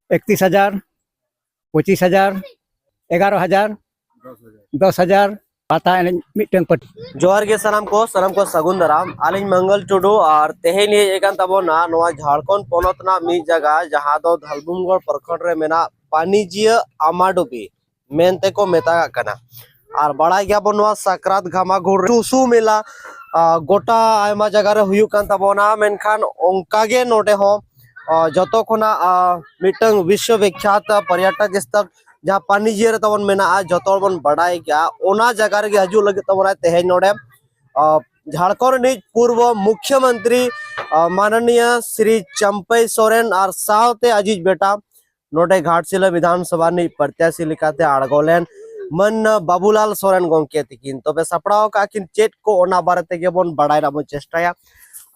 31,000, 25,000, 11,000, 10,000 पाता N mitten पट जोहार के सलाम को सगुन दाराम आलिन मंगल टुडू और तेहे लिए एकान तबोना नोआ झारखंड पोनोतना मी जगह जहां दो धलबुमगढ़ प्रखंड रे मेना पानीजिया आमाडुबी मेनते को मेता कना और बड़ा गया बो नोआ सकरात घामा घुर टुसु मेला गोटा आयमा जगह रे हुयु कान तबोना मेनखान ओंकागे नोडे हो जतो खोना मिटंग विश्व विख्यात पर्यटक स्थल जहाँ पानीजिया रे तबन मेना जतो बन बड़ाई क्या ओना जगह रे हजू लगे तबन तेहे नोडे झारखंड निज पूर्व मुख्यमंत्री माननीय श्री चंपई सोरेन और सावते अजीज बेटा नोडे घाटशिला विधानसभा नि प्रत्याशी लिकाते आड़गोलेन मन बाबूलाल सोरेन गोंके तिकिन तबे सपड़ाव का किन चेट को ओना बारे तेगे बन बड़ाई राबो चेष्टाया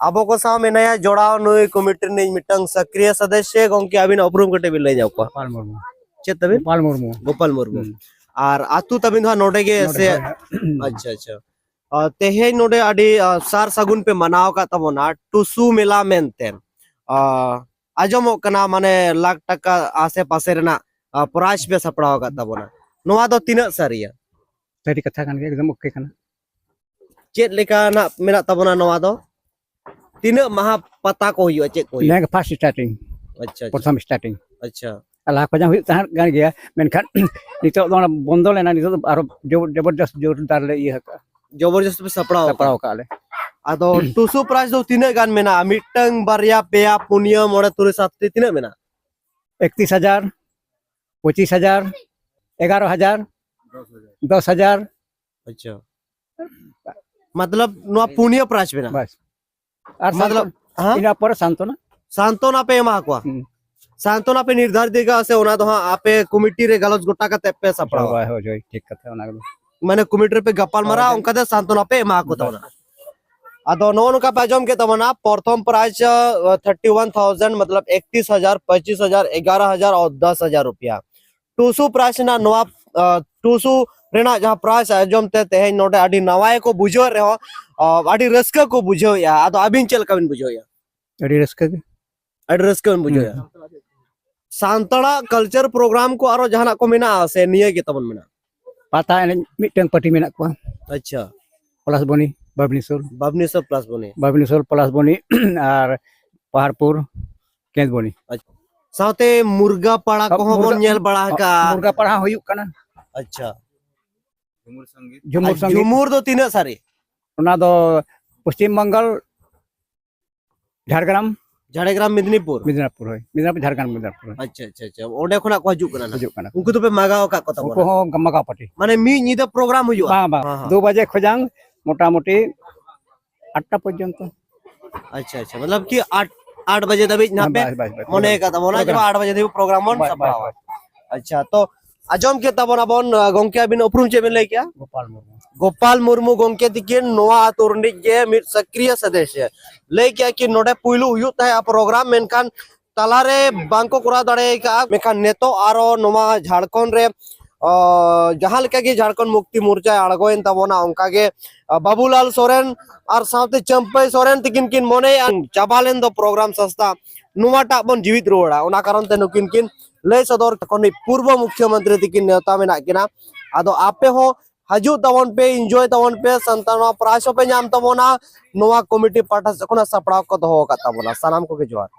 आबो को साव मेनाया जोड़ाव नुई कमिटी नि मिटंग सक्रिय सदस्य गोंके अबिन उपरुम कटे बिल ले जाओ को गोपाल मुर्मू चेत तबिन गोपाल मुर्मू और आतु तबिन हा नोडे गे से अच्छा अच्छा तेहे नोडे अडी सार सगुन पे मनाव का तबोना टुसु मेला मेनते आजमो कना माने लाख टका आसे पासे रेना प्राइस पे सपड़ाव का तबोना नोआ दो तीन सारिया सरी कथा कान एकदम ओके कना चेत लेका ना मेना तबोना नोआ दो तीन महा पता को हुई चेक को नेग फास्ट स्टार्टिंग अच्छा प्रथम स्टार्टिंग अच्छा अल्लाह को जहां तहां गान गया मेनखान नितो दो बंदो लेना नितो आरो जबरदस्त जोरदार ले ये जबरदस्त पे सपड़ाव का ले आदो टुसु प्राइस दो तीन गान मेना मिटंग बारिया पेया पुनिया मोड़े तुरे सात तीन मेना 31,000, 25,000, 11,000, 10,000 अच्छा मतलब नो पुनिया प्राइस मेना बस और मतलब इना पर सांत्वना पे मा को सांत्वना पे निर्धारित देगा से ओना दो आपे कमिटी रे गलत गोटा का पे सपड़ाव हो जोई ठीक कथा ओना माने कमिटी पे गप्पाल मारा उनका दे सांत्वना पे मा को तोना आदो नोन का पैजम के तमना प्रथम प्राइस 31,000 मतलब 31,000 25,000 11,000 और 10,000 रुपया टुसु प्राइस ना नवा टुसु रेना जहां प्राइस आजम ते तेहे नोडे आडी नवाय को बुझो रे हो आडी रस्का को बुझो या आदो अबिन चल कबिन बुझो या आडी रस्का बुझो या सांतड़ा कल्चर प्रोग्राम को आरो जहाना को मेना से निये के तबन मेना पाता एन मिटन पटी मेना को अच्छा प्लस बनी बबनीसर प्लस बनी और पहाड़पुर केंद बनी साथे मुर्गा पड़ा को बोन नेल बड़ा का मुर्गा पड़ा हुयु कना अच्छा झुमुर संगीत झुमुर दो तीन सारे ओना दो पश्चिम बंगाल झारग्राम मिदनीपुर झारग्राम अच्छा अच्छा अच्छा ओडे खुना को हजू कना उनको तो पे मागाव का कता उनको हो गमगा पटी माने मी निदा प्रोग्राम हुयु बा 2 बजे खोजांग मोटा मोटी 8टा पर्यंत अच्छा अच्छा मतलब कि 8 बजे दबी ना पे मने का तबोना जब 8 बजे दबी प्रोग्राम बन सब अच्छा तो आजम के तबोना बन गोंके बिन उपरुम चे बिन ले क्या गोपाल मुर्मू गोंके दिके नोआ तुरनी के मिट सक्रिय सदस्य ले क्या कि नोडे पुइलु हुयु ता प्रोग्राम मेनखान तलारे बांको कुरा दड़े का मेखान नेतो आरो नोमा झारखंड रे जहां लेका के झारखंड मुक्ति मोर्चा आड़गोइन तबोना उनका के बाबूलाल सोरेन और साथे चंपई सोरेन तिकिन किन मोने चाबालेन दो प्रोग्राम संस्था नुवाटा बन जीवित रोड़ा ओना कारण ते नुकिन किन लय सदर कोनी पूर्व मुख्यमंत्री तिकिन नेता मेना किना आदो आपे हो हजू तबन पे एंजॉय तबन पे संतान प्राइस पे नाम तबोना नोवा कमिटी पाठा से कोना सपड़ा को दो का तबोना सलाम को के जोहार।